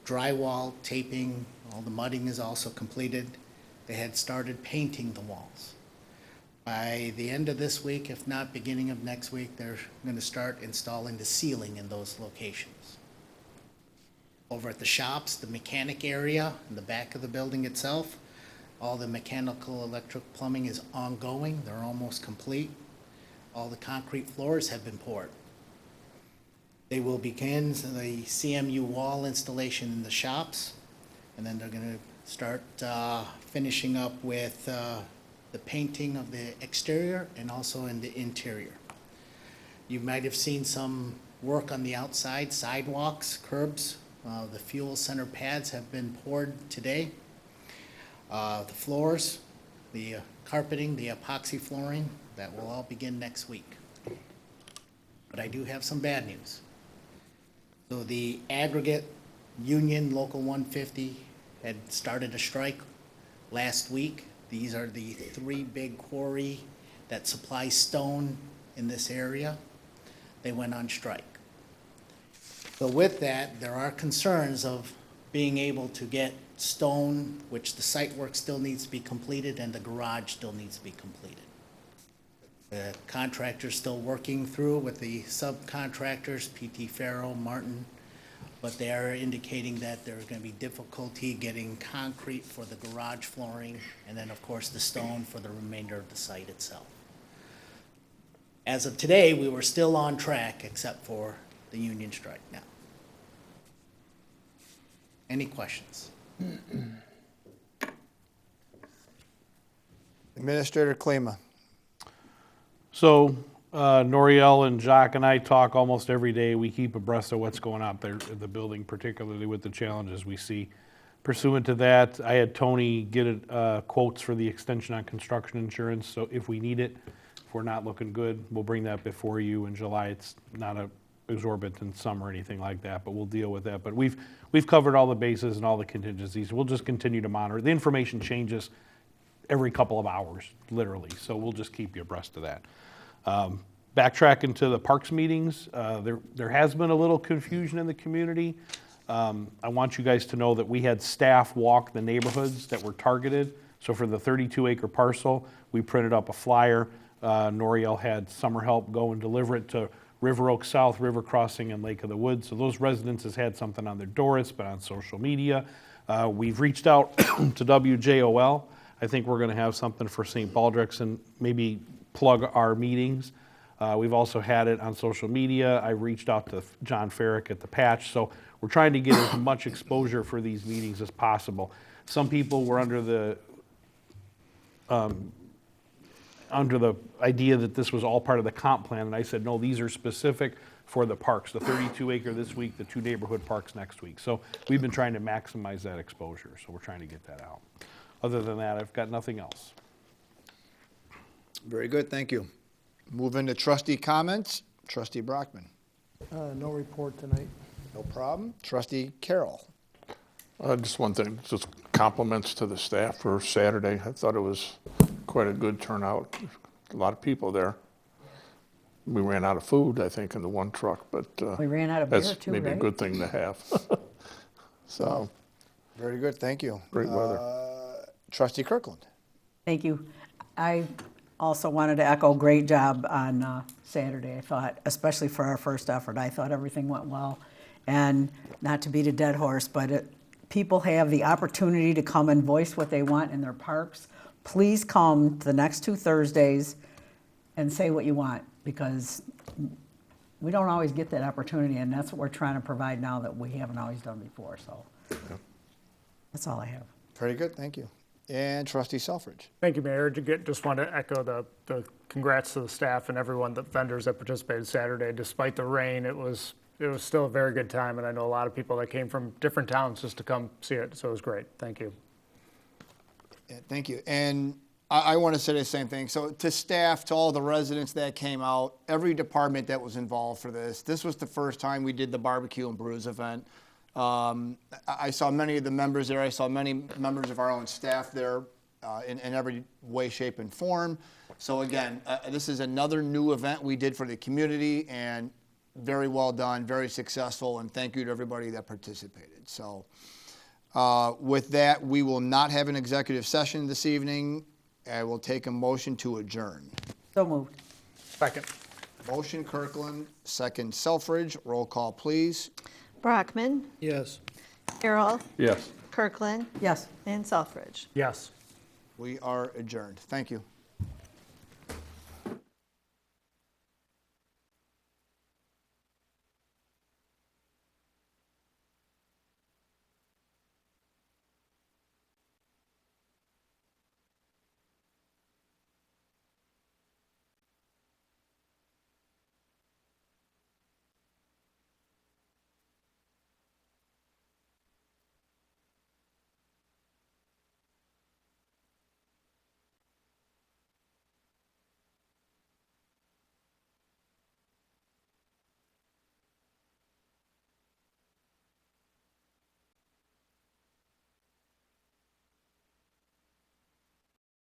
Drywall, taping, all the mudding is also completed. They had started painting the walls. By the end of this week, if not beginning of next week, they're going to start installing the ceiling in those locations. Over at the shops, the mechanic area in the back of the building itself, all the mechanical, electric, plumbing is ongoing. They're almost complete. All the concrete floors have been poured. They will begin the CMU wall installation in the shops, and then they're going to start finishing up with the painting of the exterior and also in the interior. You might have seen some work on the outside, sidewalks, curbs. The fuel center pads have been poured today. The floors, the carpeting, the epoxy flooring, that will all begin next week. But I do have some bad news. So the aggregate union, Local 150, had started a strike last week. These are the three big quarry that supply stone in this area. They went on strike. So with that, there are concerns of being able to get stone, which the site work still needs to be completed and the garage still needs to be completed. The contractor's still working through with the subcontractors, PT Farrow, Martin, but they are indicating that there's going to be difficulty getting concrete for the garage flooring, and then, of course, the stone for the remainder of the site itself. As of today, we were still on track, except for the union strike now. Any questions? Administrator Klima. So Noriel and Jacques and I talk almost every day. We keep abreast of what's going on there in the building, particularly with the challenges we see. Pursuant to that, I had Tony get quotes for the extension on construction insurance. So if we need it, if we're not looking good, we'll bring that before you in July. It's not a exorbitant sum or anything like that, but we'll deal with that. But we've covered all the bases and all the contingencies. We'll just continue to monitor. The information changes every couple of hours, literally. So we'll just keep you abreast of that. Backtracking to the parks meetings, there has been a little confusion in the community. I want you guys to know that we had staff walk the neighborhoods that were targeted. So for the 32-acre parcel, we printed up a flyer. Noriel had summer help go and deliver it to River Oak South, River Crossing, and Lake of the Woods. So those residences had something on their door. It's been on social media. We've reached out to WJOL. I think we're going to have something for St. Baldrick's and maybe plug our meetings. We've also had it on social media. I reached out to John Farrick at the Patch. So we're trying to get as much exposure for these meetings as possible. Some people were under the under the idea that this was all part of the comp plan, and I said, no, these are specific for the parks, the 32 acre this week, the 2 neighborhood parks next week. So we've been trying to maximize that exposure, so we're trying to get that out. Other than that, I've got nothing else. Very good, thank you. Move into trustee comments. Trustee Brockman. No report tonight. No problem. Trustee Carroll. Just one thing, just compliments to the staff for Saturday. I thought it was quite a good turnout. A lot of people there. We ran out of food, I think, in the one truck, but We ran out of beer that's too, maybe a right? good thing to have. So, Very good, thank you. Great weather. Trustee Kirkland. Thank you. I also wanted to echo, great job on Saturday, I thought, especially for our first effort. I thought everything went well. And not to beat a dead horse, but people have the opportunity to come and voice what they want in their parks. Please come to the next 2 Thursdays and say what you want, because we don't always get that opportunity, and that's what we're trying to provide now that we haven't always done before, so. That's all I have. Very good, thank you. And Trustee Selfridge. Thank you, Mayor. Just want to echo the congrats to the staff and everyone, the vendors that participated Saturday. Despite the rain, it was still a very good time, and I know a lot of people that came from different towns just to come see it, so it was great. Thank you. Yeah, thank you. And I want to say the same thing. So to staff, to all the residents that came out, every department that was involved for this was the first time we did the barbecue and brews event. I saw many of the members there. I saw many members of our own staff there in every way, shape, and form. So again, this is another new event we did for the community, and very well done, very successful, and thank you to everybody that participated. So with that, we will not have an executive session this evening. I will take a motion to adjourn. So moved. Second. Motion Kirkland, second Selfridge. Roll call, please. Brockman, Yes. Carroll, yes. Kirkland, Yes. and Selfridge. Yes. We are adjourned. Thank you.